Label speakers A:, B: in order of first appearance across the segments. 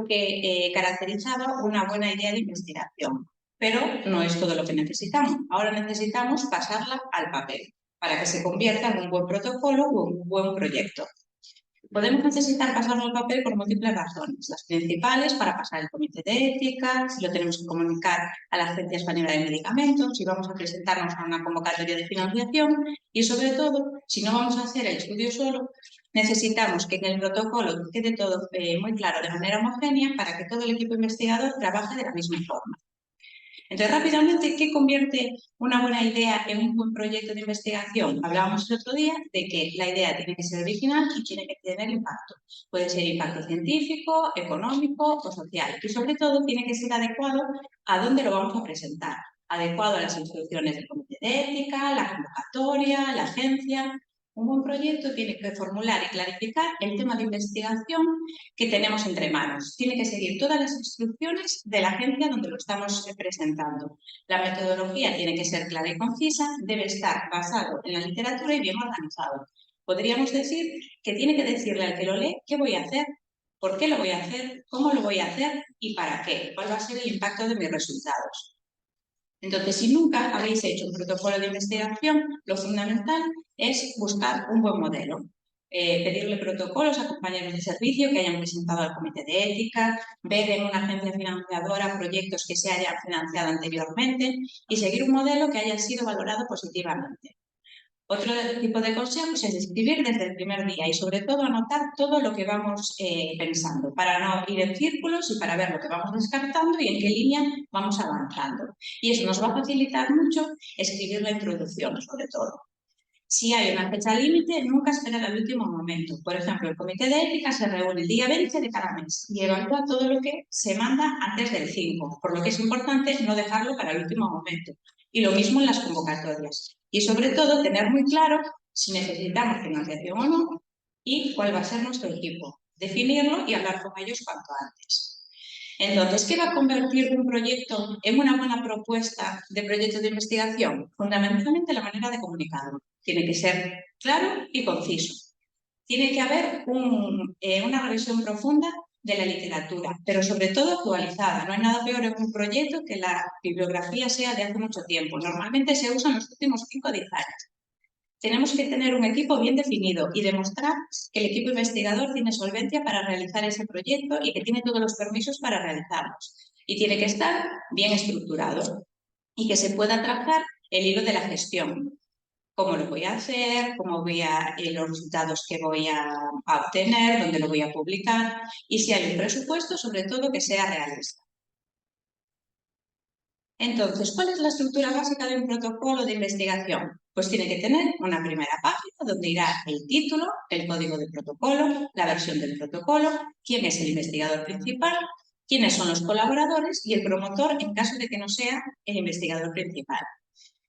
A: lo que caracterizaba una buena idea de investigación. Pero no es todo lo que necesitamos. Ahora necesitamos pasarla al papel para que se convierta en un buen protocolo o un buen proyecto. Podemos necesitar pasarlo al papel por múltiples razones. Las principales, para pasar el comité de ética, si lo tenemos que comunicar a la Agencia Española de Medicamentos, si vamos a presentarnos a una convocatoria de financiación y, sobre todo, si no vamos a hacer el estudio solo, necesitamos que en el protocolo quede todo muy claro de manera homogénea para que todo el equipo investigador trabaje de la misma forma. Entonces, rápidamente, ¿qué convierte una buena idea en un buen proyecto de investigación? Hablábamos el otro día de que la idea tiene que ser original y tiene que tener impacto. Puede ser impacto científico, económico o social. Y, sobre todo, tiene que ser adecuado a dónde lo vamos a presentar. Adecuado a las instrucciones del comité de ética, la convocatoria, la agencia. Un buen proyecto tiene que formular y clarificar el tema de investigación que tenemos entre manos. Tiene que seguir todas las instrucciones de la agencia donde lo estamos presentando. La metodología tiene que ser clara y concisa, debe estar basado en la literatura y bien organizado. Podríamos decir que tiene que decirle al que lo lee qué voy a hacer, por qué lo voy a hacer, cómo lo voy a hacer y para qué, cuál va a ser el impacto de mis resultados. Entonces, si nunca habéis hecho un protocolo de investigación, lo fundamental es buscar un buen modelo. Pedirle protocolos a compañeros de servicio que hayan presentado al comité de ética, ver en una agencia financiadora proyectos que se hayan financiado anteriormente y seguir un modelo que haya sido valorado positivamente. Otro tipo de consejos es escribir desde el primer día y, sobre todo, anotar todo lo que vamos pensando para no ir en círculos y para ver lo que vamos descartando y en qué línea vamos avanzando. Y eso nos va a facilitar mucho escribir la introducción, sobre todo. Si hay una fecha límite, nunca esperar al último momento. Por ejemplo, el comité de ética se reúne el día 20 de cada mes y evalúa todo lo que se manda antes del 5, por lo que es importante no dejarlo para el último momento. Y lo mismo en las convocatorias. Y, sobre todo, tener muy claro si necesitamos financiación o no y cuál va a ser nuestro equipo. Definirlo y hablar con ellos cuanto antes. Entonces, ¿qué va a convertir un proyecto en una buena propuesta de proyecto de investigación? Fundamentalmente la manera de comunicarlo. Tiene que ser claro y conciso. Tiene que haber una revisión profunda de la literatura, pero sobre todo actualizada. No hay nada peor en un proyecto que la bibliografía sea de hace mucho tiempo. Normalmente se usa en los últimos 5 o 10 años. Tenemos que tener un equipo bien definido y demostrar que el equipo investigador tiene solvencia para realizar ese proyecto y que tiene todos los permisos para realizarlos. Y tiene que estar bien estructurado y que se pueda trazar el hilo de la gestión. Cómo lo voy a hacer, los resultados que voy a obtener, dónde lo voy a publicar y si hay un presupuesto, sobre todo, que sea realista. Entonces, ¿cuál es la estructura básica de un protocolo de investigación? Pues tiene que tener una primera página donde irá el título, el código del protocolo, la versión del protocolo, quién es el investigador principal, quiénes son los colaboradores y el promotor en caso de que no sea el investigador principal.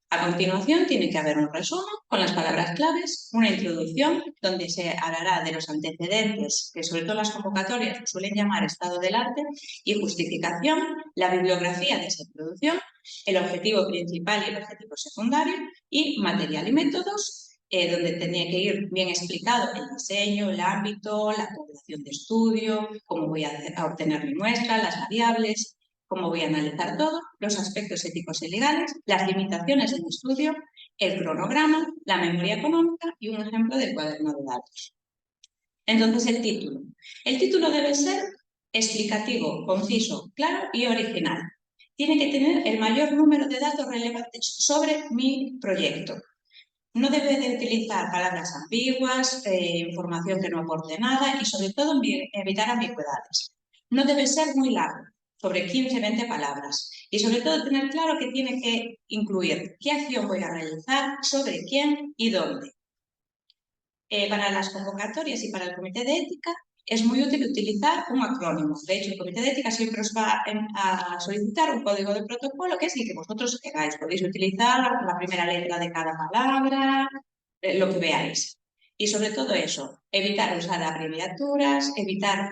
A: A continuación, tiene que haber un resumen con las palabras claves, una introducción donde se hablará de los antecedentes, que sobre todo las convocatorias suelen llamar estado del arte, y justificación, la bibliografía de esa introducción, el objetivo principal y el objetivo secundario, y material y métodos, donde tenía que ir bien explicado el diseño, el ámbito, la población de estudio, cómo voy a obtener mi muestra, las variables, cómo voy a analizar todo, los aspectos éticos y legales, las limitaciones del estudio, el cronograma, la memoria económica y un ejemplo del cuaderno de datos. Entonces, el título. El título debe ser explicativo, conciso, claro y original. Tiene que tener el mayor número de datos relevantes sobre mi proyecto. No debe de utilizar palabras ambiguas, información que no aporte nada y, sobre todo, evitar ambigüedades. No debe ser muy largo, sobre 15-20 palabras. Y, sobre todo, tener claro que tiene que incluir qué acción voy a realizar, sobre quién y dónde. Para las convocatorias y para el comité de ética es muy útil utilizar un acrónimo. De hecho, el comité de ética siempre os va a solicitar un código de protocolo que es el que vosotros queráis. Podéis utilizar la primera letra de cada palabra, lo que veáis. Y sobre todo eso, evitar usar abreviaturas, evitar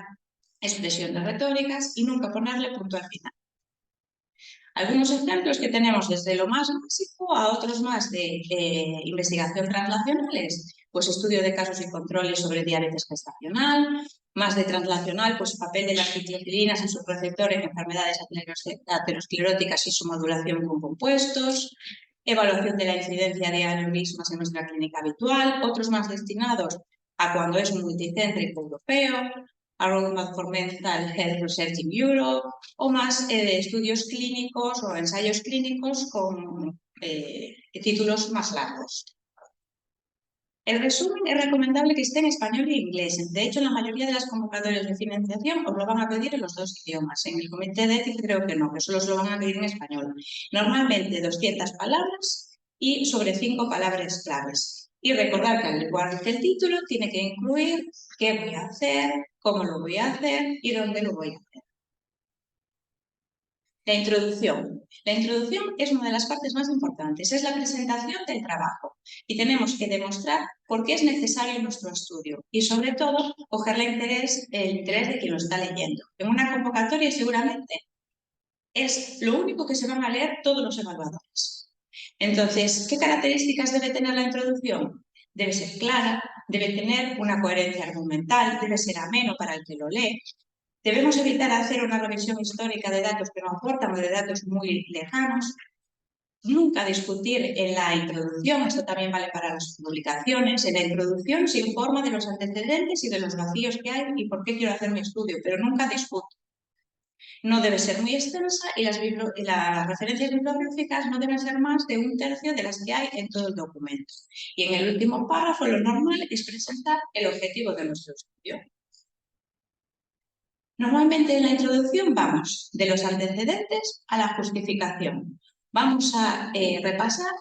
A: expresiones retóricas y nunca ponerle punto al final. Algunos ejemplos que tenemos desde lo más básico a otros más de investigación translacional es pues estudio de casos y controles sobre diabetes gestacional. Más de translacional, pues papel de las ciclopilinas en su receptor en enfermedades ateroscleróticas y su modulación con compuestos. Evaluación de la incidencia de aneurismas en nuestra clínica habitual. Otros más destinados a cuando es un multicéntrico europeo, a Roadmap for Mental Health Research in Europe, o más de estudios clínicos o ensayos clínicos con títulos más largos. El resumen es recomendable que esté en español y inglés. De hecho, en la mayoría de las convocatorias de financiación os lo van a pedir en los dos idiomas. En el comité de ética creo que no, que solo os lo van a pedir en español. Normalmente 200 palabras y sobre 5 palabras claves. Y recordar que al igual que el título tiene que incluir qué voy a hacer, cómo lo voy a hacer y dónde lo voy a hacer. La introducción. La introducción es una de las partes más importantes, es la presentación del trabajo y tenemos que demostrar por qué es necesario nuestro estudio y sobre todo coger el interés de quien lo está leyendo. En una convocatoria seguramente es lo único que se van a leer todos los evaluadores. Entonces, ¿qué características debe tener la introducción? Debe ser clara, debe tener una coherencia argumental, debe ser ameno para el que lo lee. Debemos evitar hacer una revisión histórica de datos que no aportan o de datos muy lejanos. Nunca discutir en la introducción, esto también vale para las publicaciones, en la introducción se informa de los antecedentes y de los vacíos que hay y por qué quiero hacer mi estudio, pero nunca discuto. No debe ser muy extensa y las referencias bibliográficas no deben ser más de 1/3 de las que hay en todo el documento. Y en el último párrafo lo normal es presentar el objetivo de nuestro estudio. Normalmente en la introducción vamos de los antecedentes a la justificación. Vamos a repasar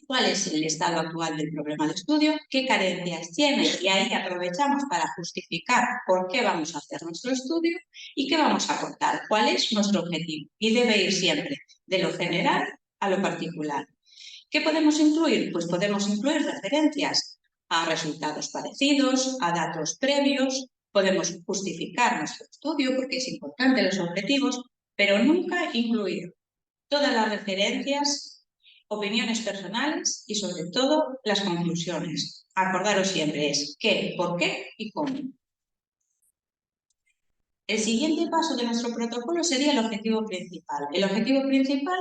A: cuál es el estado actual del problema de estudio, qué carencias tiene y ahí aprovechamos para justificar por qué vamos a hacer nuestro estudio y qué vamos a aportar, cuál es nuestro objetivo. Y debe ir siempre de lo general a lo particular. ¿Qué podemos incluir? Pues podemos incluir referencias a resultados parecidos, a datos previos. Podemos justificar nuestro estudio porque es importante los objetivos, pero nunca incluir todas las referencias, opiniones personales y sobre todo las conclusiones. Acordaros siempre es qué, por qué y cómo. El siguiente paso de nuestro protocolo sería el objetivo principal. El objetivo principal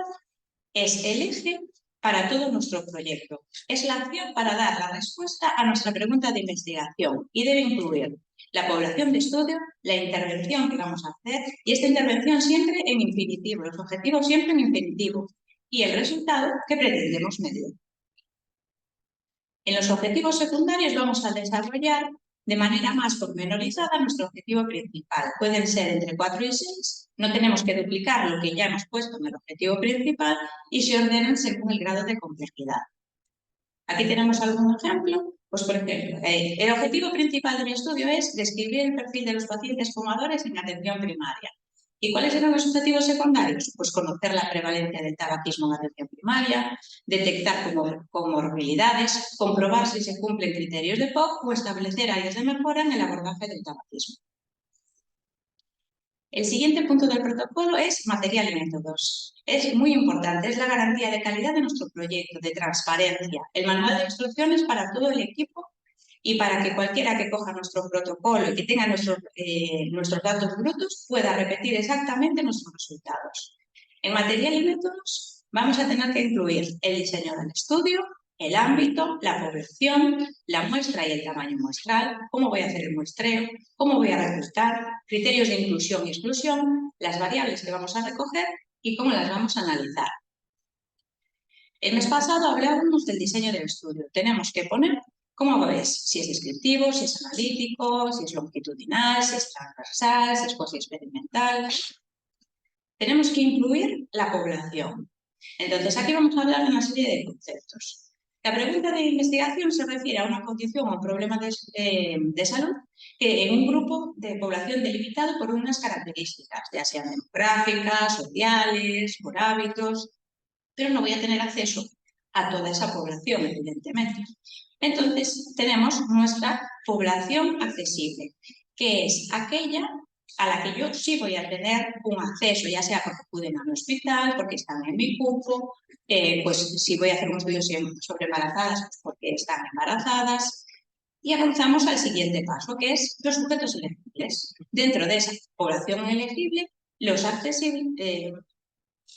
A: es el eje para todo nuestro proyecto. Es la acción para dar la respuesta a nuestra pregunta de investigación y debe incluir la población de estudio, la intervención que vamos a hacer y esta intervención siempre en infinitivo, los objetivos siempre en infinitivo y el resultado que pretendemos medir. En los objetivos secundarios vamos a desarrollar de manera más pormenorizada nuestro objetivo principal. Pueden ser entre 4 y 6. No tenemos que duplicar lo que ya hemos puesto en el objetivo principal y se ordenan según el grado de complejidad. Aquí tenemos algún ejemplo. Pues, por ejemplo, el objetivo principal de mi estudio es describir el perfil de los pacientes fumadores en atención primaria. ¿Y cuáles eran los objetivos secundarios? Pues conocer la prevalencia del tabaquismo en atención primaria, detectar comorbilidades, comprobar si se cumplen criterios de POC o establecer áreas de mejora en el abordaje del tabaquismo. El siguiente punto del protocolo es material y métodos. Es muy importante, es la garantía de calidad de nuestro proyecto, de transparencia, el manual de instrucciones para todo el equipo y para que cualquiera que coja nuestro protocolo y que tenga nuestros datos brutos pueda repetir exactamente nuestros resultados. En material y métodos vamos a tener que incluir el diseño del estudio, el ámbito, la población, la muestra y el tamaño muestral, cómo voy a hacer el muestreo, cómo voy a reclutar, criterios de inclusión y exclusión, las variables que vamos a recoger y cómo las vamos a analizar. El mes pasado hablábamos del diseño del estudio. Tenemos que poner cómo ves, si es descriptivo, si es analítico, si es longitudinal, si es transversal, si es cuasi-experimental. Tenemos que incluir la población. Entonces, aquí vamos a hablar de una serie de conceptos. La pregunta de investigación se refiere a una condición o un problema de salud que en un grupo de población delimitado por unas características, ya sean demográficas, sociales, por hábitos, pero no voy a tener acceso a toda esa población, evidentemente. Entonces, tenemos nuestra población accesible, que es aquella a la que yo sí voy a tener un acceso, ya sea porque acuden a un hospital, porque están en mi cupo, pues si voy a hacer un estudio sobre embarazadas, pues porque están embarazadas, Y avanzamos al siguiente paso, que es los sujetos elegibles. Dentro de esa población elegible, de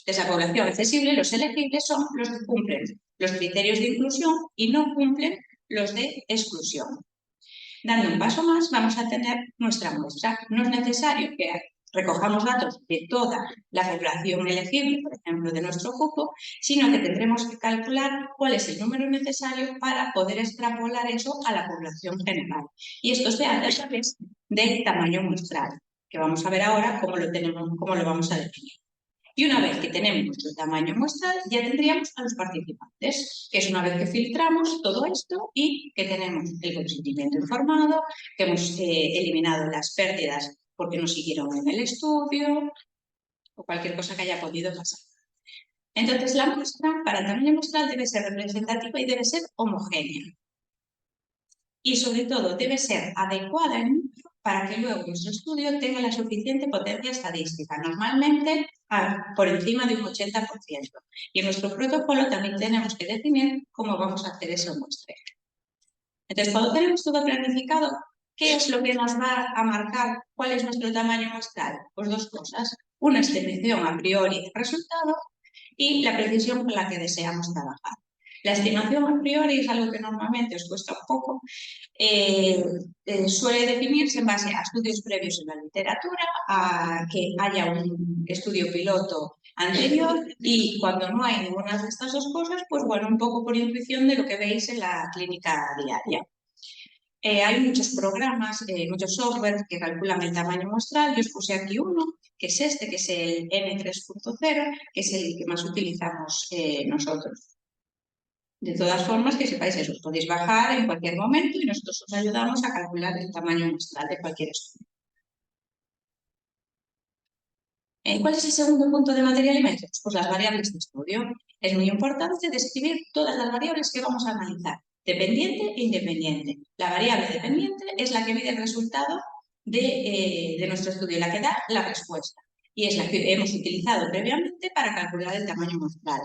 A: esa población accesible, los elegibles son los que cumplen los criterios de inclusión y no cumplen los de exclusión. Dando un paso más, vamos a tener nuestra muestra. No es necesario que recojamos datos de toda la población elegible, por ejemplo, de nuestro cupo, sino que tendremos que calcular cuál es el número necesario para poder extrapolar eso a la población general. Y esto se hace a través del tamaño muestral, que vamos a ver ahora cómo lo vamos a definir. Y una vez que tenemos nuestro tamaño muestral, ya tendríamos a los participantes, que es una vez que filtramos todo esto y que tenemos el consentimiento informado, que hemos eliminado las pérdidas porque no siguieron en el estudio o cualquier cosa que haya podido pasar. Entonces, la muestra para el tamaño muestral debe ser representativa y debe ser homogénea. Y sobre todo debe ser adecuada en número para que luego nuestro estudio tenga la suficiente potencia estadística, normalmente por encima de un 80%. Y en nuestro protocolo también tenemos que definir cómo vamos a hacer ese muestreo. Entonces, cuando tenemos todo planificado, ¿qué es lo que nos va a marcar cuál es nuestro tamaño muestral? Pues dos cosas. Una estimación a priori del resultado y la precisión con la que deseamos trabajar. La estimación a priori es algo que normalmente os cuesta un poco. Suele definirse en base a estudios previos en la literatura, a que haya un estudio piloto anterior y cuando no hay ninguna de estas dos cosas, pues bueno, un poco por intuición de lo que veis en la clínica diaria. Hay muchos programas, muchos software que calculan el tamaño muestral. Yo os puse aquí uno, que es este, que es el N3.0, que es el que más utilizamos nosotros. De todas formas, que sepáis eso, podéis bajar en cualquier momento y nosotros os ayudamos a calcular el tamaño muestral de cualquier estudio. ¿Cuál es el segundo punto de material y métodos? Pues las variables de estudio. Es muy importante describir todas las variables que vamos a analizar, dependiente e independiente. La variable dependiente es la que mide el resultado de nuestro estudio, la que da la respuesta. Y es la que hemos utilizado previamente para calcular el tamaño muestral.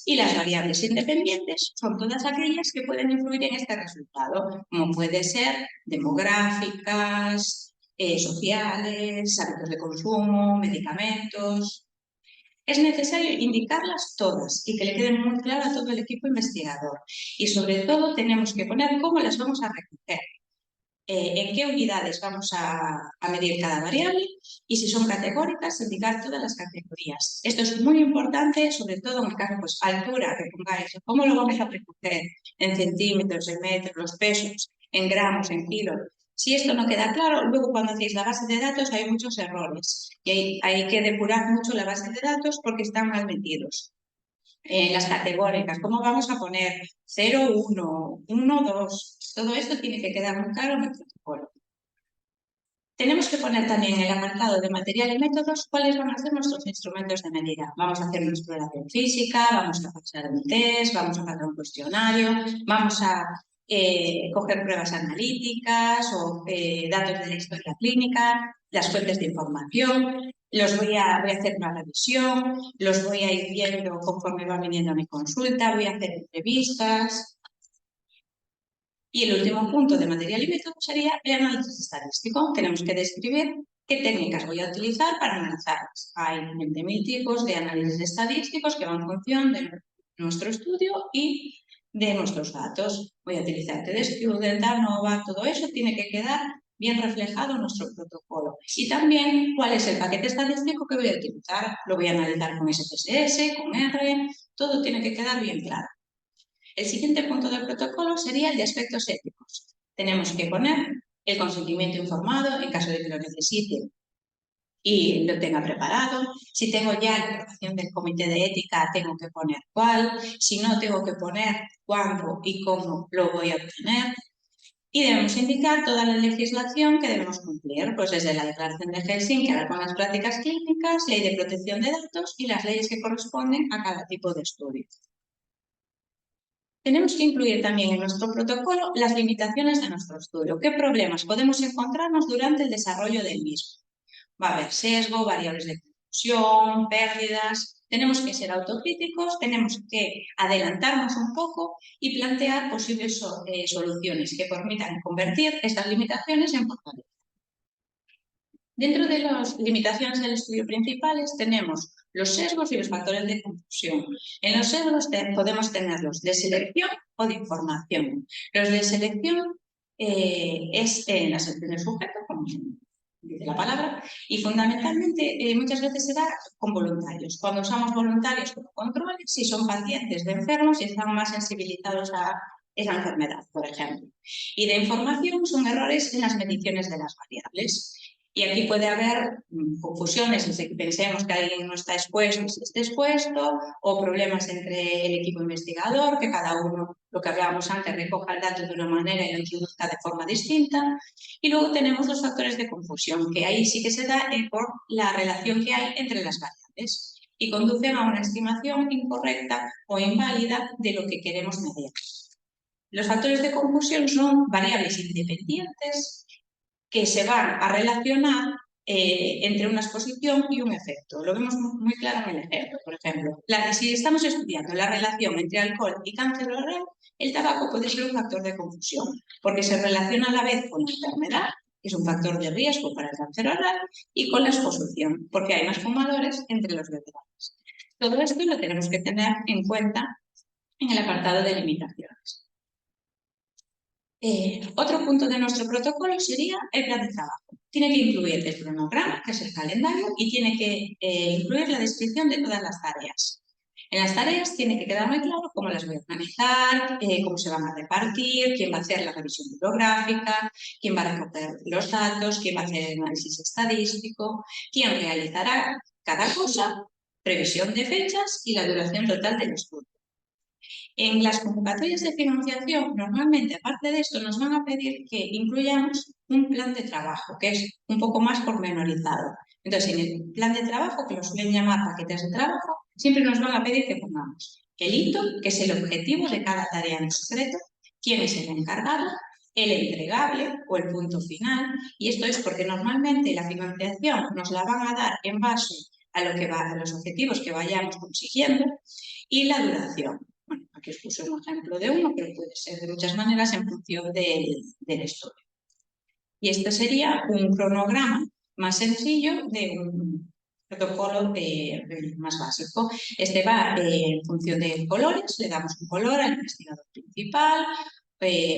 A: Y las variables independientes son todas aquellas que pueden influir en este resultado, como puede ser demográficas, sociales, hábitos de consumo, medicamentos. Es necesario indicarlas todas y que le queden muy claro a todo el equipo investigador. Y sobre todo tenemos que poner cómo las vamos a recoger, en qué unidades vamos a medir cada variable y si son categóricas, indicar todas las categorías. Esto es muy importante, sobre todo en el caso, pues, altura, que pongáis cómo lo vamos a recoger en centímetros, en metros, los pesos, en gramos, en kilos. Si esto no queda claro, luego cuando hacéis la base de datos hay muchos errores y hay que depurar mucho la base de datos porque están mal metidos. Las categóricas, ¿cómo vamos a poner 0, 1, 1, 2? Todo esto tiene que quedar muy claro en el protocolo. Tenemos que poner también en el apartado de material y métodos cuáles van a ser nuestros instrumentos de medida. Vamos a hacer una exploración física, vamos a pasar un test, vamos a hacer un cuestionario, vamos a coger pruebas analíticas o datos de la historia clínica, las fuentes de información. Voy a hacer una revisión, los voy a ir viendo conforme va viniendo a mi consulta, voy a hacer entrevistas. Y el último punto de material y método sería el análisis estadístico. Tenemos que describir qué técnicas voy a utilizar para analizarlas. Hay 20.000 tipos de análisis estadísticos que van en función de nuestro estudio y de nuestros datos. Voy a utilizar TDStudent, ANOVA, todo eso tiene que quedar bien reflejado en nuestro protocolo. Y también cuál es el paquete estadístico que voy a utilizar. Lo voy a analizar con SPSS, con R, todo tiene que quedar bien claro. El siguiente punto del protocolo sería el de aspectos éticos. Tenemos que poner el consentimiento informado en caso de que lo necesite y lo tenga preparado. Si tengo ya la aprobación del comité de ética, tengo que poner cuál. Si no, tengo que poner cuándo y cómo lo voy a obtener. Y debemos indicar toda la legislación que debemos cumplir, pues desde la Declaración de Helsinki a las buenas prácticas clínicas, Ley de Protección de Datos y las leyes que corresponden a cada tipo de estudio. Tenemos que incluir también en nuestro protocolo las limitaciones de nuestro estudio. ¿Qué problemas podemos encontrarnos durante el desarrollo del mismo? Va a haber sesgo, variables de confusión, pérdidas. Tenemos que ser autocríticos, tenemos que adelantarnos un poco y plantear posibles soluciones que permitan convertir estas limitaciones en fortalezas. Dentro de las limitaciones del estudio principales tenemos los sesgos y los factores de confusión. En los sesgos podemos tenerlos de selección o de información. Los de selección es en la selección del sujeto, como dice la palabra, y fundamentalmente muchas veces se da con voluntarios. Cuando usamos voluntarios como controles, si son pacientes de enfermos y están más sensibilizados a esa enfermedad, por ejemplo. Y de información son errores en las mediciones de las variables. Y aquí puede haber confusiones desde que pensemos que alguien no está expuesto y sí esté expuesto, o problemas entre el equipo investigador, que cada uno, lo que hablábamos antes, recoja el dato de una manera y lo introduzca de forma distinta. Y luego tenemos los factores de confusión, que ahí sí que se da por la relación que hay entre las variables y conducen a una estimación incorrecta o inválida de lo que queremos medir. Los factores de confusión son variables independientes que se van a relacionar entre una exposición y un efecto. Lo vemos muy claro en el ejemplo. Por ejemplo, si estamos estudiando la relación entre alcohol y cáncer oral, el tabaco puede ser un factor de confusión, porque se relaciona a la vez con la enfermedad, que es un factor de riesgo para el cáncer oral, y con la exposición, porque hay más fumadores entre los veteranos. Todo esto lo tenemos que tener en cuenta en el apartado de limitaciones. Otro punto de nuestro protocolo sería el plan de trabajo. Tiene que incluir el cronograma, que es el calendario, y tiene que incluir la descripción de todas las tareas. En las tareas tiene que quedar muy claro cómo las voy a organizar, cómo se van a repartir, quién va a hacer la revisión bibliográfica, quién va a recoger los datos, quién va a hacer el análisis estadístico, quién realizará cada cosa, previsión de fechas y la duración total del estudio. En las convocatorias de financiación, normalmente, aparte de esto, nos van a pedir que incluyamos un plan de trabajo, que es un poco más pormenorizado. Entonces, en el plan de trabajo, que lo suelen llamar paquetes de trabajo, siempre nos van a pedir que pongamos el hito, que es el objetivo de cada tarea en secreto, quién es el encargado, el entregable o el punto final, y esto es porque normalmente la financiación nos la van a dar en base a los objetivos que vayamos consiguiendo y la duración. Bueno, aquí os puse un ejemplo de uno, pero puede ser de muchas maneras en función del estudio. Y este sería un cronograma más sencillo de un protocolo más básico. Este va en función de colores, le damos un color al investigador principal,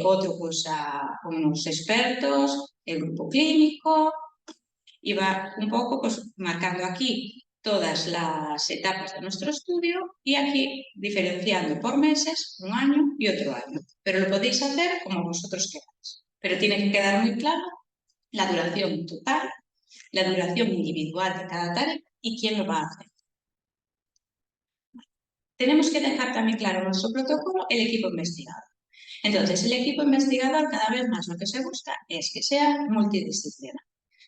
A: otro pues a unos expertos, el grupo clínico, y va un poco pues marcando aquí todas las etapas de nuestro estudio y aquí diferenciando por meses, un año y otro año. Pero lo podéis hacer como vosotros queráis. Pero tiene que quedar muy claro la duración total, la duración individual de cada tarea y quién lo va a hacer. Tenemos que dejar también claro en nuestro protocolo el equipo investigador. Entonces, el equipo investigador cada vez más lo que se busca es que sea multidisciplinar.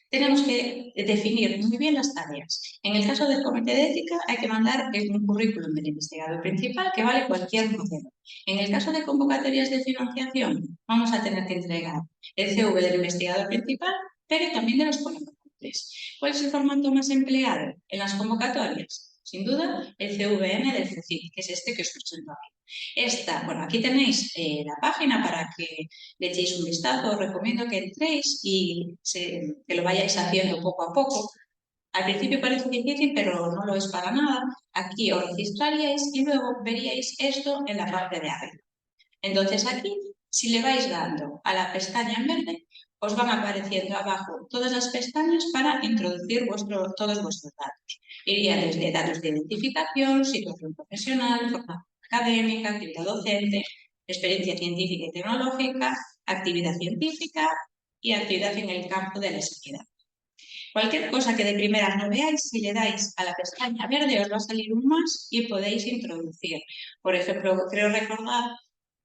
A: Tenemos que definir muy bien las tareas. En el caso del comité de ética hay que mandar un currículum del investigador principal que vale cualquier modelo. En el caso de convocatorias de financiación vamos a tener que entregar el CV del investigador principal, pero también de los colaboradores. ¿Cuál es el formato más empleado en las convocatorias? Sin duda, el CVN del CECIT, que es este que os presento aquí. Bueno, aquí tenéis la página para que le echéis un vistazo. Os recomiendo que entréis y que lo vayáis haciendo poco a poco. Al principio parece difícil, pero no lo es para nada. Aquí os registraríais y luego veríais esto en la parte de arriba. Entonces aquí, si le vais dando a la pestaña en verde, os van apareciendo abajo todas las pestañas para introducir todos vuestros datos. Iría desde datos de identificación, situación profesional, formación académica, actividad docente, experiencia científica y tecnológica, actividad científica y actividad en el campo de la sanidad. Cualquier cosa que de primeras no veáis, si le dais a la pestaña verde os va a salir un más y podéis introducir. Por ejemplo, creo recordar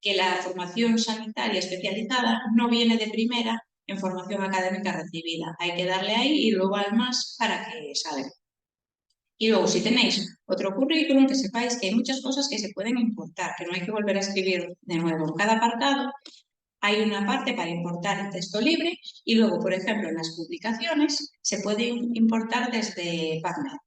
A: que la formación sanitaria especializada no viene de primera en formación académica recibida. Hay que darle ahí y luego al más para que salga. Y luego, si tenéis otro currículum, que sepáis que hay muchas cosas que se pueden importar, que no hay que volver a escribir de nuevo. En cada apartado hay una parte para importar el texto libre y luego, por ejemplo, en las publicaciones se puede importar desde PubMed.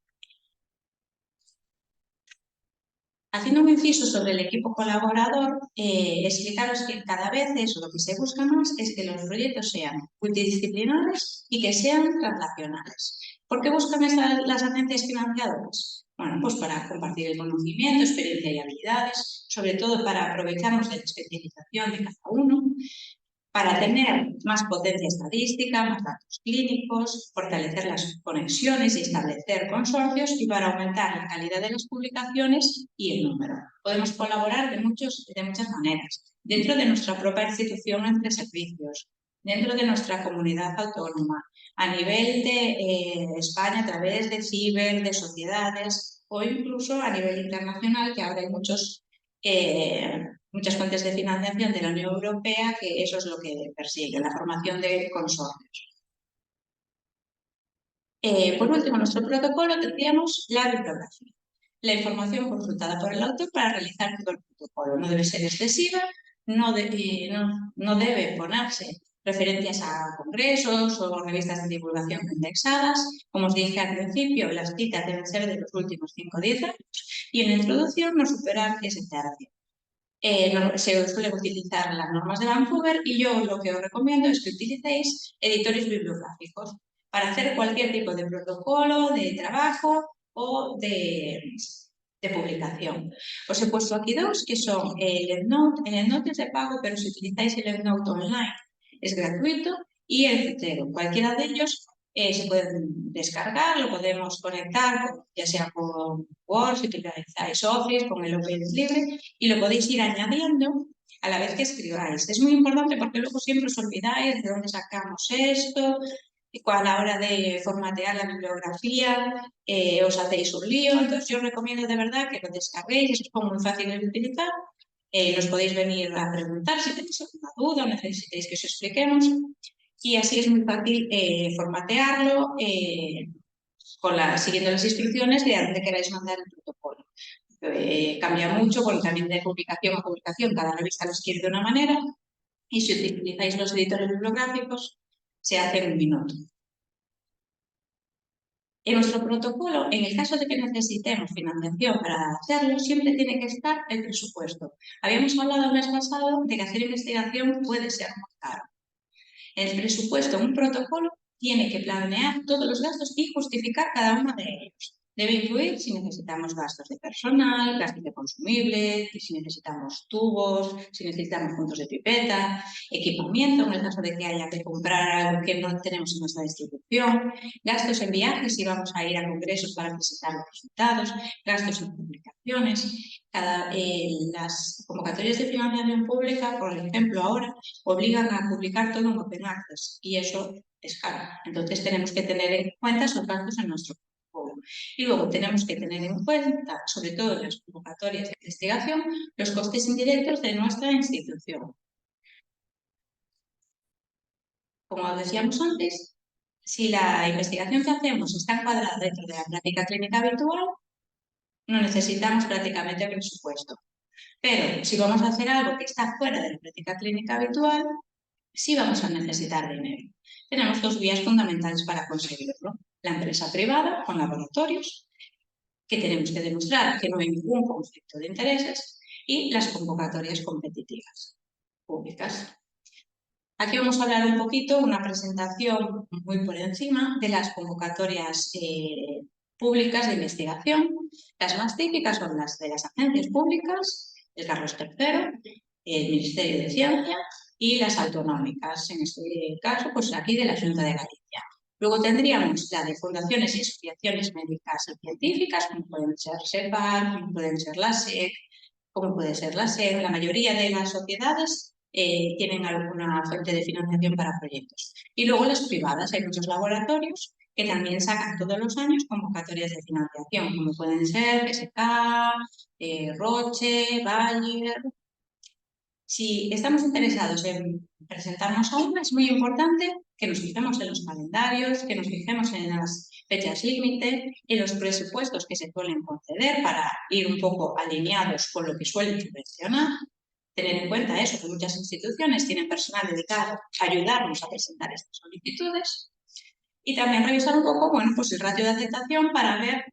A: Haciendo un inciso sobre el equipo colaborador, explicaros que cada vez eso lo que se busca más es que los proyectos sean multidisciplinares y que sean transnacionales. ¿Por qué buscan las agencias financiadoras? Bueno, pues para compartir el conocimiento, experiencia y habilidades, sobre todo para aprovecharnos de la especialización de cada uno, para tener más potencia estadística, más datos clínicos, fortalecer las conexiones y establecer consorcios y para aumentar la calidad de las publicaciones y el número. Podemos colaborar de muchas maneras, dentro de nuestra propia institución entre servicios, dentro de nuestra comunidad autónoma, a nivel de España a través de ciber, de sociedades o incluso a nivel internacional, que ahora hay muchas fuentes de financiación de la Unión Europea que eso es lo que persigue, la formación de consorcios. Por último, en nuestro protocolo tendríamos la bibliografía, la información consultada por el autor para realizar todo el protocolo. No debe ser excesiva, no debe ponerse referencias a congresos o revistas de divulgación indexadas. Como os dije al principio, las citas deben ser de los últimos 5 o 10 años y en la introducción no superar ese tercio. Se suelen utilizar las normas de Vancouver y yo lo que os recomiendo es que utilicéis editores bibliográficos para hacer cualquier tipo de protocolo, de trabajo o de publicación. Os he puesto aquí dos que son el EndNote. El EndNote es de pago, pero si utilizáis el EndNote online es gratuito, y el Zotero. Cualquiera de ellos se pueden descargar, lo podemos conectar, ya sea con Word, si utilizáis Office, con el Office libre, y lo podéis ir añadiendo a la vez que escribáis. Es muy importante porque luego siempre os olvidáis de dónde sacamos esto, y a la hora de formatear la bibliografía os hacéis un lío. Entonces yo os recomiendo de verdad que lo descarguéis, es muy fácil de utilizar. Nos podéis venir a preguntar si tenéis alguna duda o necesitáis que os expliquemos. Y así es muy fácil formatearlo siguiendo las instrucciones de a dónde queráis mandar el protocolo. Cambia mucho, porque también de publicación a publicación cada revista los quiere de una manera, y si utilizáis los editores bibliográficos se hace en un minuto. En nuestro protocolo, en el caso de que necesitemos financiación para hacerlo, siempre tiene que estar el presupuesto. Habíamos hablado el mes pasado de que hacer investigación puede ser muy caro. El presupuesto en un protocolo tiene que planear todos los gastos y justificar cada uno de ellos. Debe incluir si necesitamos gastos de personal, gastos de consumibles, si necesitamos tubos, si necesitamos puntos de pipeta, equipamiento en el caso de que haya que comprar algo que no tenemos en nuestra distribución, gastos en viajes si vamos a ir a congresos para presentar los resultados, gastos en publicaciones. Las convocatorias de financiación pública, por ejemplo, ahora obligan a publicar todo en Open Access y eso es caro. Entonces tenemos que tener en cuenta esos gastos en nuestro protocolo. Y luego tenemos que tener en cuenta, sobre todo en las convocatorias de investigación, los costes indirectos de nuestra institución. Como decíamos antes, si la investigación que hacemos está encuadrada dentro de la práctica clínica habitual, no necesitamos prácticamente presupuesto. Pero si vamos a hacer algo que está fuera de la práctica clínica habitual, sí vamos a necesitar dinero. Tenemos dos vías fundamentales para conseguirlo. La empresa privada, con laboratorios, que tenemos que demostrar que no hay ningún conflicto de intereses, y las convocatorias competitivas públicas. Aquí vamos a hablar un poquito, una presentación muy por encima de las convocatorias públicas de investigación. Las más típicas son las de las agencias públicas, el Carlos III, el Ministerio de Ciencia, y las autonómicas, en este caso, pues aquí de la Junta de Galicia. Luego tendríamos la de fundaciones y asociaciones médicas y científicas, como pueden ser SEPAR, como pueden ser la SEC, como puede ser la SER. La mayoría de las sociedades tienen alguna fuente de financiación para proyectos. Y luego las privadas, hay muchos laboratorios que también sacan todos los años convocatorias de financiación, como pueden ser GSK, Roche, Bayer. Si estamos interesados en presentarnos a una, es muy importante que nos fijemos en los calendarios, que nos fijemos en las fechas límite, en los presupuestos que se suelen conceder para ir un poco alineados con lo que suelen subvencionar. Tener en cuenta eso, que muchas instituciones tienen personal dedicado a ayudarnos a presentar estas solicitudes. Y también revisar un poco, bueno, pues el ratio de aceptación para ver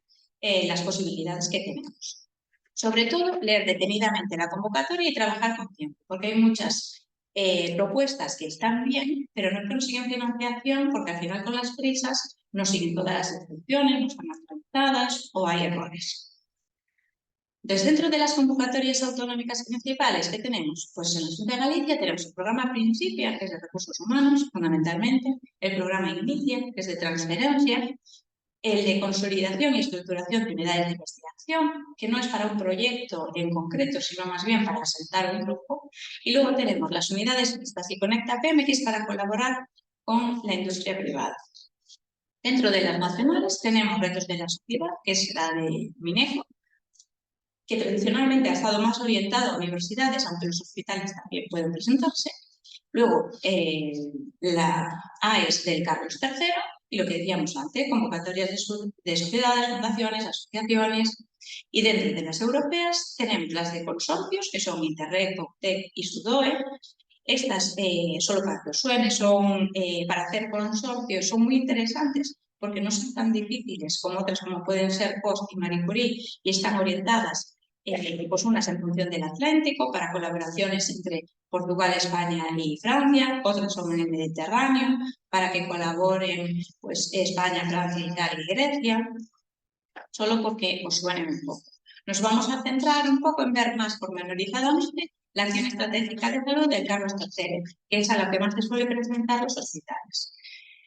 A: las posibilidades que tenemos. Sobre todo, leer detenidamente la convocatoria y trabajar con tiempo, porque hay muchas propuestas que están bien, pero no consiguen financiación porque al final con las prisas no siguen todas las instrucciones, no están actualizadas o hay errores. Entonces, dentro de las convocatorias autonómicas principales que tenemos, pues en la Junta de Galicia tenemos el programa Principia, que es de recursos humanos, fundamentalmente, el programa Inicia, que es de transferencia, el de consolidación y estructuración de unidades de investigación, que no es para un proyecto en concreto, sino más bien para asentar un grupo. Y luego tenemos las unidades mixtas y Conecta PM, que es para colaborar con la industria privada. Dentro de las nacionales tenemos retos de la sociedad, que es la de Minejo, que tradicionalmente ha estado más orientado a universidades, aunque los hospitales también pueden presentarse. Luego, la AES del Carlos III, y lo que decíamos antes, convocatorias de sociedades, fundaciones, asociaciones, y dentro de las europeas tenemos las de consorcios, que son Interreg, POCTEC y SUDOE. Estas, solo para que os suene, son para hacer consorcios, son muy interesantes porque no son tan difíciles como otras como pueden ser POST y Marie Curie y están orientadas pues unas en función del Atlántico para colaboraciones entre Portugal, España y Francia, otras son en el Mediterráneo para que colaboren pues España, Francia, Italia y Grecia, solo porque os suenen un poco. Nos vamos a centrar un poco en ver más pormenorizadamente la acción estratégica de salud del Carlos III, que es a la que más se suele presentar los hospitales.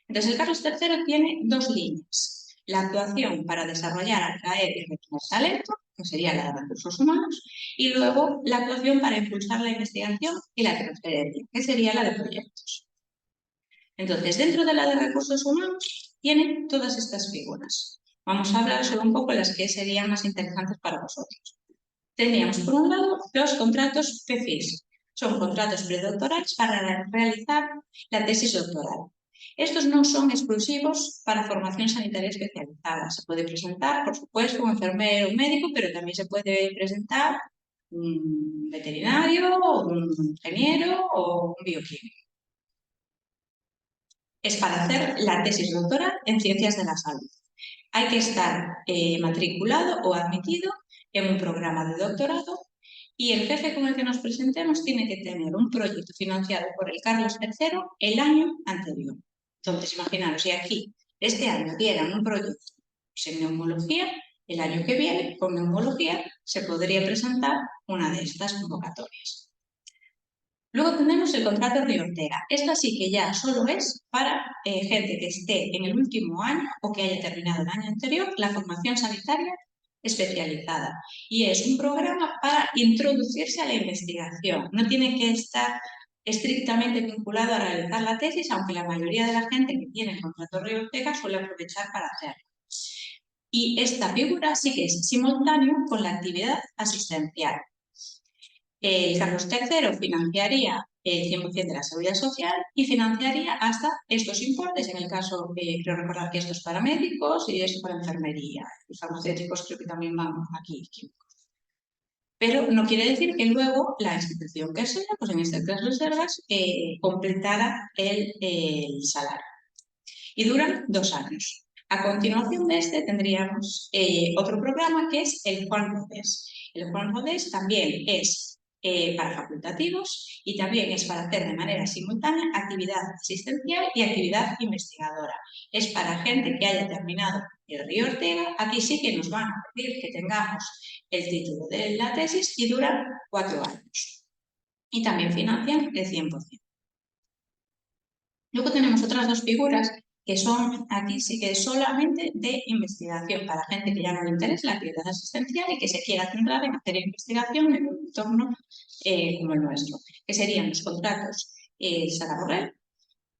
A: Entonces, el Carlos III tiene dos líneas. La actuación para desarrollar, atraer y retener talento, que sería la de recursos humanos, y luego la actuación para impulsar la investigación y la transferencia, que sería la de proyectos. Entonces, dentro de la de recursos humanos, tienen todas estas figuras. Vamos a hablar sobre un poco las que serían más interesantes para vosotros. Teníamos, por un lado, los contratos PFIS. Son contratos predoctorales para realizar la tesis doctoral. Estos no son exclusivos para formación sanitaria especializada. Se puede presentar, por supuesto, un enfermero, un médico, pero también se puede presentar un veterinario, un ingeniero o un bioquímico. Es para hacer la tesis doctoral en ciencias de la salud. Hay que estar matriculado o admitido en un programa de doctorado y el jefe con el que nos presentemos tiene que tener un proyecto financiado por el Carlos III el año anterior. Entonces, imaginaros, si aquí este año dieran un proyecto en neumología, el año que viene, con neumología, se podría presentar una de estas convocatorias. Luego tenemos el contrato Río Ortega. Esta sí que ya solo es para gente que esté en el último año o que haya terminado el año anterior la formación sanitaria especializada. Y es un programa para introducirse a la investigación. No tiene que estar estrictamente vinculado a realizar la tesis, aunque la mayoría de la gente que tiene el contrato Río Ortega suele aprovechar para hacerlo. Y esta figura sí que es simultáneo con la actividad asistencial. El Carlos III financiaría el 100% de la seguridad social y financiaría hasta estos importes, en el caso, creo recordar que esto es para médicos y esto para enfermería. Los farmacéuticos creo que también van aquí. Pero no quiere decir que luego la institución que sea, pues en este caso reservas, completara el salario. Y duran 2 años. A continuación de este tendríamos otro programa que es el Juan Rodés. El Juan Rodés también es para facultativos y también es para hacer de manera simultánea actividad asistencial y actividad investigadora. Es para gente que haya terminado el Río Ortega. Aquí sí que nos van a pedir que tengamos el título de la tesis y dura 4 años. Y también financian el 100%. Luego tenemos otras dos figuras que son aquí sí que solamente de investigación para gente que ya no le interesa la actividad asistencial y que se quiera centrar en hacer investigación en un entorno como el nuestro, que serían los contratos Sara Borrell,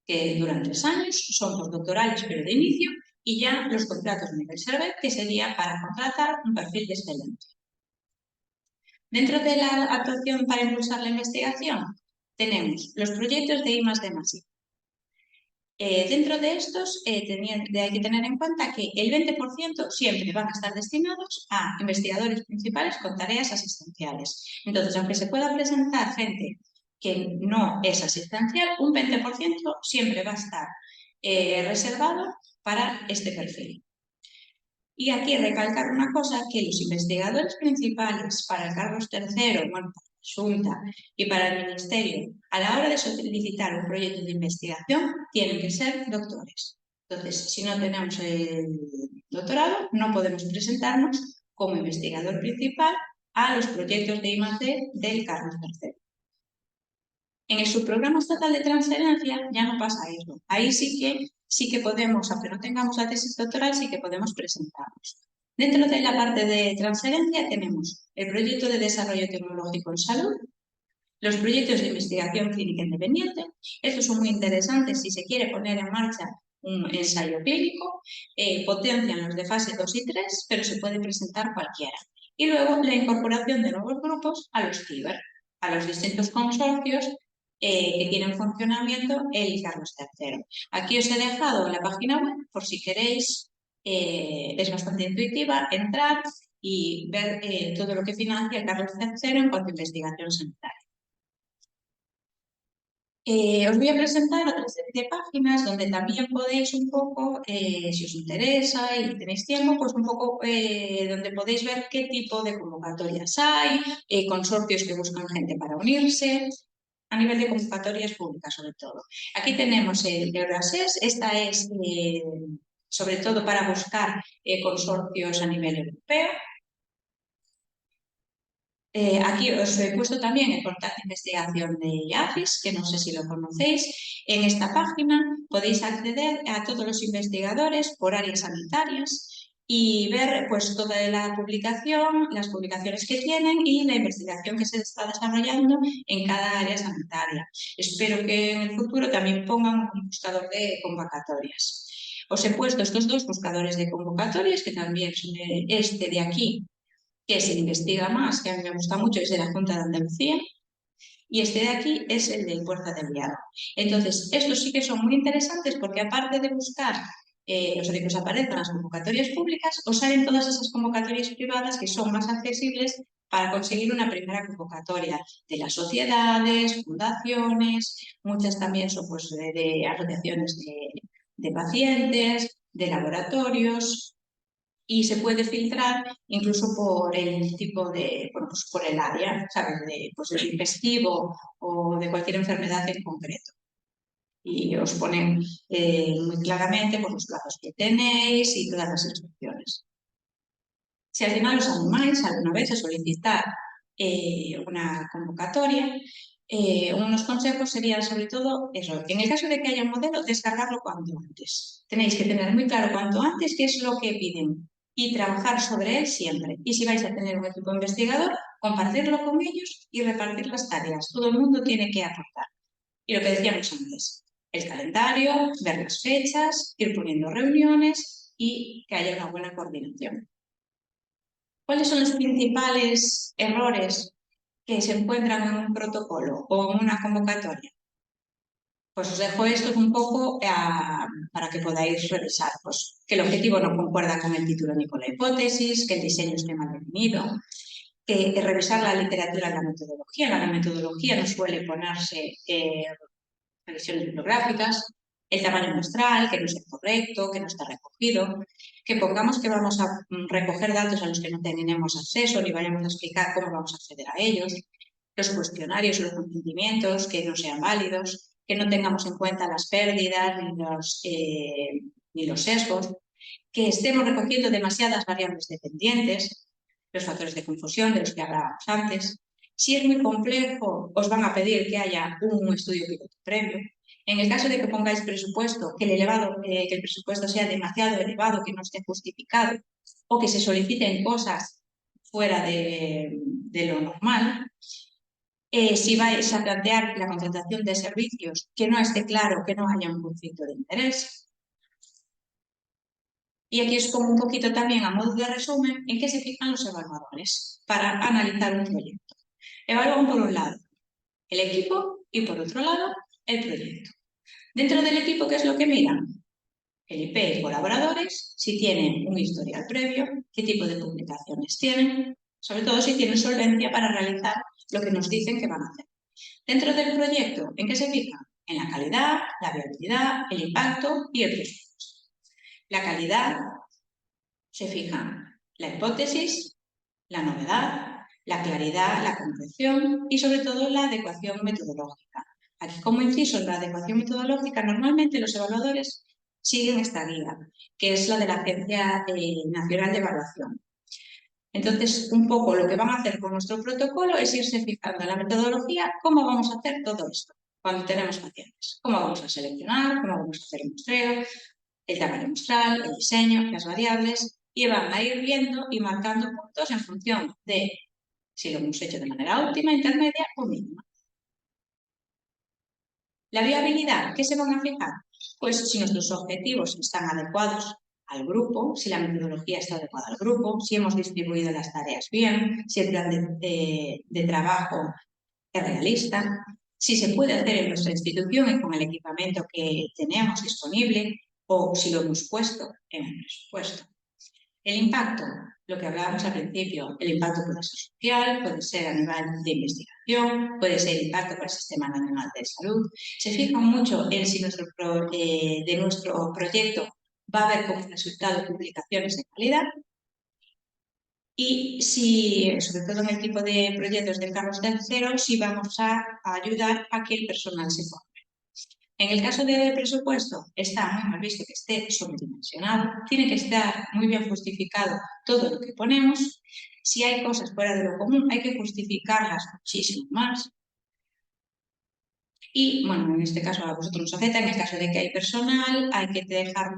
A: que duran 3 años, son postdoctorales pero de inicio, y ya los contratos Miguel Servet, que sería para contratar un perfil de excelencia. Dentro de la actuación para impulsar la investigación, tenemos los proyectos de I+D+I. Dentro de estos hay que tener en cuenta que el 20% siempre van a estar destinados a investigadores principales con tareas asistenciales. Entonces, aunque se pueda presentar gente que no es asistencial, un 20% siempre va a estar reservado para este perfil. Y aquí recalcar una cosa, que los investigadores principales para el Carlos III, bueno, para la Xunta y para el Ministerio, a la hora de solicitar un proyecto de investigación, tienen que ser doctores. Entonces, si no tenemos el doctorado, no podemos presentarnos como investigador principal a los proyectos de I+D del Carlos III. En el subprograma estatal de transferencia ya no pasa eso. Ahí sí que podemos, aunque no tengamos la tesis doctoral, sí que podemos presentarnos. Dentro de la parte de transferencia tenemos el proyecto de desarrollo tecnológico en salud, los proyectos de investigación clínica independiente. Estos son muy interesantes si se quiere poner en marcha un ensayo clínico, potencian los de fase 2 y 3, pero se puede presentar cualquiera. Y luego la incorporación de nuevos grupos a los CIBER, a los distintos consorcios que tienen funcionamiento el Carlos III. Aquí os he dejado la página web por si queréis, es bastante intuitiva, entrar y ver todo lo que financia el Carlos III en cuanto a investigación sanitaria. Os voy a presentar otra serie de páginas donde también podéis un poco, si os interesa y tenéis tiempo, pues un poco donde podéis ver qué tipo de convocatorias hay, consorcios que buscan gente para unirse, a nivel de convocatorias públicas sobre todo. Aquí tenemos el Eurases, esta es sobre todo para buscar consorcios a nivel europeo. Aquí os he puesto también el portal de investigación de IAFIS, que no sé si lo conocéis. En esta página podéis acceder a todos los investigadores por áreas sanitarias y ver pues toda la publicación, las publicaciones que tienen y la investigación que se está desarrollando en cada área sanitaria. Espero que en el futuro también pongan un buscador de convocatorias. Os he puesto estos dos buscadores de convocatorias, que también son este de aquí, que se investiga más, que a mí me gusta mucho, es de la Junta de Andalucía, y este de aquí es el de Puerta del Diablo. Entonces, estos sí que son muy interesantes porque aparte de buscar, o sea, de que os aparezcan las convocatorias públicas, os salen todas esas convocatorias privadas que son más accesibles para conseguir una primera convocatoria de las sociedades, fundaciones, muchas también son pues, de asociaciones de pacientes, de laboratorios, y se puede filtrar incluso por el tipo de, bueno, pues por el área, ¿sabes? Pues del digestivo o de cualquier enfermedad en concreto. Y os ponen muy claramente por los plazos que tenéis y todas las instrucciones. Si al final os animáis alguna vez a solicitar una convocatoria, unos consejos serían sobre todo eso. En el caso de que haya un modelo, descargarlo cuanto antes. Tenéis que tener muy claro cuanto antes qué es lo que piden y trabajar sobre él siempre. Y si vais a tener un equipo investigador, compartirlo con ellos y repartir las tareas. Todo el mundo tiene que aportar. Y lo que decíamos antes, el calendario, ver las fechas, ir poniendo reuniones y que haya una buena coordinación. ¿Cuáles son los principales errores que se encuentran en un protocolo o en una convocatoria? Pues os dejo esto un poco para que podáis revisar. Pues que el objetivo no concuerda con el título ni con la hipótesis, que el diseño esté mal definido, que revisar la literatura en la metodología. En la metodología no suele ponerse revisiones bibliográficas, el tamaño muestral, que no es correcto, que no está recogido, que pongamos que vamos a recoger datos a los que no tenemos acceso ni vayamos a explicar cómo vamos a acceder a ellos, los cuestionarios y los consentimientos que no sean válidos, que no tengamos en cuenta las pérdidas ni los sesgos, que estemos recogiendo demasiadas variables dependientes, los factores de confusión de los que hablábamos antes. Si es muy complejo, os van a pedir que haya un estudio piloto previo. En el caso de que pongáis presupuesto, que el presupuesto sea demasiado elevado, que no esté justificado, o que se soliciten cosas fuera de lo normal. Si vais a plantear la contratación de servicios, que no esté claro, que no haya un conflicto de interés. Y aquí es como un poquito también a modo de resumen en qué se fijan los evaluadores para analizar un proyecto. Evalúan por un lado el equipo y por otro lado el proyecto. Dentro del equipo, ¿qué es lo que miran? El IP y colaboradores, si tienen un historial previo, qué tipo de publicaciones tienen, sobre todo si tienen solvencia para realizar lo que nos dicen que van a hacer. Dentro del proyecto, ¿en qué se fijan? En la calidad, la viabilidad, el impacto y el presupuesto. La calidad Se fijan la hipótesis, la novedad, la claridad, la concreción y sobre todo la adecuación metodológica. Aquí, como inciso en la adecuación metodológica, normalmente los evaluadores siguen esta guía, que es la de la Agencia Nacional de Evaluación. Entonces, un poco lo que van a hacer con nuestro protocolo es irse fijando en la metodología cómo vamos a hacer todo esto cuando tenemos pacientes. Cómo vamos a seleccionar, cómo vamos a hacer el muestreo, el tamaño muestral, el diseño, las variables, y van a ir viendo y marcando puntos en función de si lo hemos hecho de manera óptima, intermedia o mínima. La viabilidad, ¿qué se van a fijar? Pues si nuestros objetivos están adecuados al grupo, si la metodología está adecuada al grupo, si hemos distribuido las tareas bien, si el plan de trabajo es realista, si se puede hacer en nuestra institución y con el equipamiento que tenemos disponible o si lo hemos puesto en el presupuesto. El impacto, lo que hablábamos al principio, el impacto puede ser social, puede ser a nivel de investigación, puede ser impacto para el Sistema Nacional de Salud. Se fijan mucho en si de nuestro proyecto va a haber como resultado publicaciones de calidad y si, sobre todo en el tipo de proyectos de Carlos III, si vamos a ayudar a que el personal se forme. En el caso de presupuesto, está muy mal visto que esté sobredimensionado, tiene que estar muy bien justificado todo lo que ponemos. Si hay cosas fuera de lo común, hay que justificarlas muchísimo más. Y, bueno, en este caso a vosotros nos afecta, en el caso de que hay personal, hay que dejar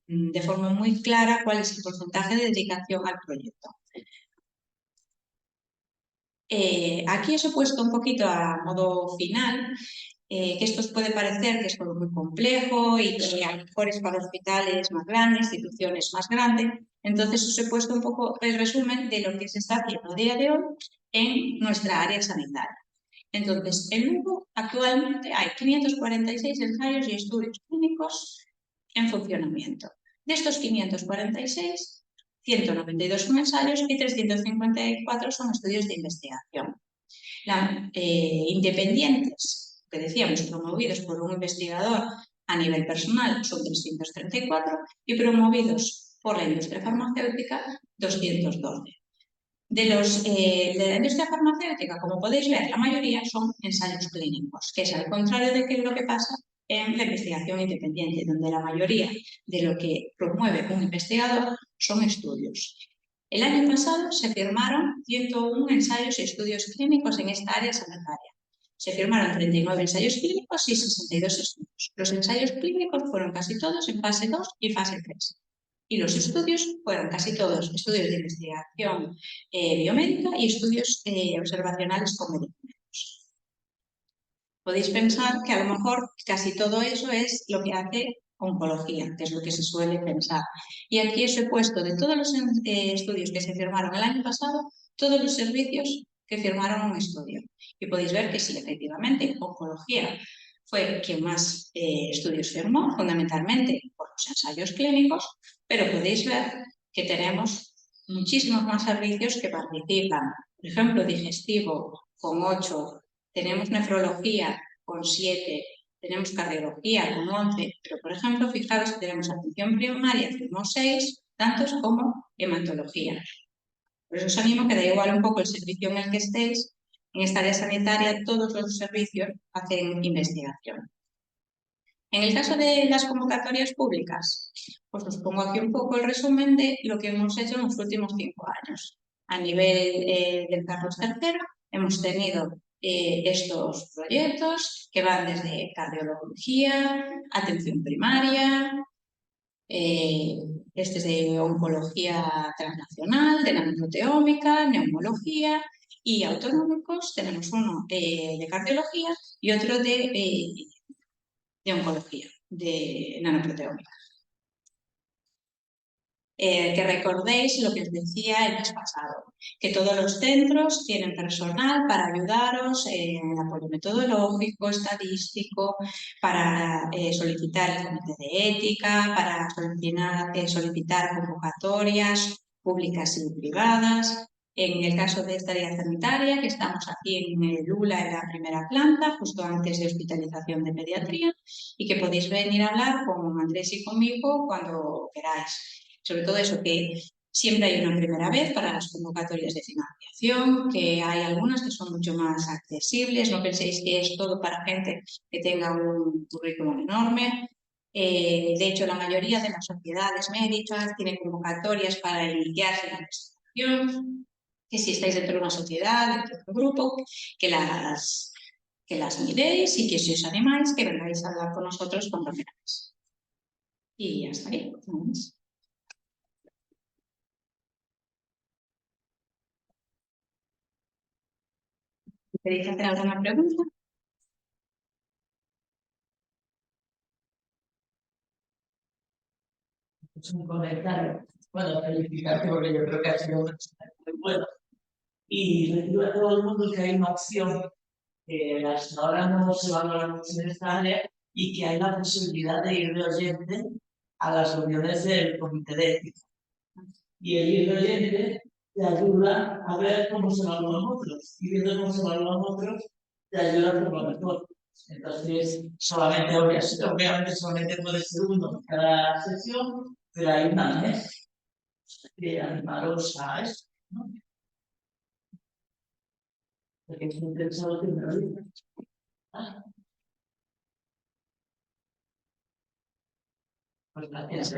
A: de forma muy clara cuál es el porcentaje de dedicación al proyecto. Aquí os he puesto un poquito a modo final, que esto os puede parecer que es todo muy complejo y que a lo mejor es para hospitales más grandes, instituciones más grandes. Entonces os he puesto un poco el resumen de lo que se está haciendo a día de hoy en nuestra área sanitaria. Entonces, en Lugo actualmente hay 546 ensayos y estudios clínicos en funcionamiento. De estos 546, 192 son ensayos y 354 son estudios de investigación. Independientes, que decíamos, promovidos por un investigador a nivel personal, son 334 y promovidos por la industria farmacéutica, 212. De la industria farmacéutica, como podéis ver, la mayoría son ensayos clínicos, que es al contrario de lo que pasa en la investigación independiente, donde la mayoría de lo que promueve un investigador son estudios. El año pasado se firmaron 101 ensayos y estudios clínicos en esta área sanitaria. Se firmaron 39 ensayos clínicos y 62 estudios. Los ensayos clínicos fueron casi todos en fase 2 y fase 3. Y los estudios fueron casi todos estudios de investigación biomédica y estudios observacionales con medicamentos. Podéis pensar que a lo mejor casi todo eso es lo que hace oncología, que es lo que se suele pensar. Y aquí os he puesto de todos los estudios que se firmaron el año pasado, todos los servicios que firmaron un estudio. Y podéis ver que sí, efectivamente, oncología fue quien más estudios firmó, fundamentalmente por los ensayos clínicos, pero podéis ver que tenemos muchísimos más servicios que participan. Por ejemplo, digestivo con 8, tenemos nefrología con 7, tenemos cardiología con 11, pero por ejemplo, fijaros que tenemos atención primaria, firmó 6, tantos como hematología. Por eso os animo que da igual un poco el servicio en el que estéis, en esta área sanitaria todos los servicios hacen investigación. En el caso de las convocatorias públicas, pues os pongo aquí un poco el resumen de lo que hemos hecho en los últimos 5 años. A nivel del Carlos III hemos tenido estos proyectos que van desde cardiología, atención primaria, este es de oncología transnacional, de nanoproteómica, neumología y autonómicos. Tenemos uno de cardiología y otro de oncología, de nanoproteómica. Que recordéis lo que os decía el mes pasado, que todos los centros tienen personal para ayudaros en el apoyo metodológico, estadístico, para solicitar el comité de ética, para solicitar convocatorias públicas y privadas. En el caso de esta área sanitaria, que estamos aquí en el ULA, en la primera planta, justo antes de hospitalización de pediatría, y que podéis venir a hablar con Andrés y conmigo cuando queráis. Sobre todo eso, que siempre hay una primera vez para las convocatorias de financiación, que hay algunas que son mucho más accesibles, no penséis que es todo para gente que tenga un currículum enorme. De hecho, la mayoría de las sociedades médicas tienen convocatorias para iniciarse en la investigación, que si estáis dentro de una sociedad, dentro de un grupo, que las miréis y que si os animáis, que vengáis a hablar con nosotros cuando queráis. Y ya estaría. ¿Queréis hacer alguna pregunta?
B: Es un comentario. Bueno, felicitarte porque yo creo que ha sido un mensaje muy bueno. Y le digo a todo el mundo que hay una opción que hasta ahora no se valora mucho en esta área y que hay la posibilidad de ir de oyente a las reuniones del comité de ética. Y el ir de oyente te ayuda a ver cómo se evalúan otros. Y viendo cómo se evalúan otros, te ayuda a hacerlo mejor. Entonces, obviamente solamente puede ser uno en cada sesión, pero hay una vez de animaros a esto, ¿no? Porque es interesado que me lo diga. Pues gracias.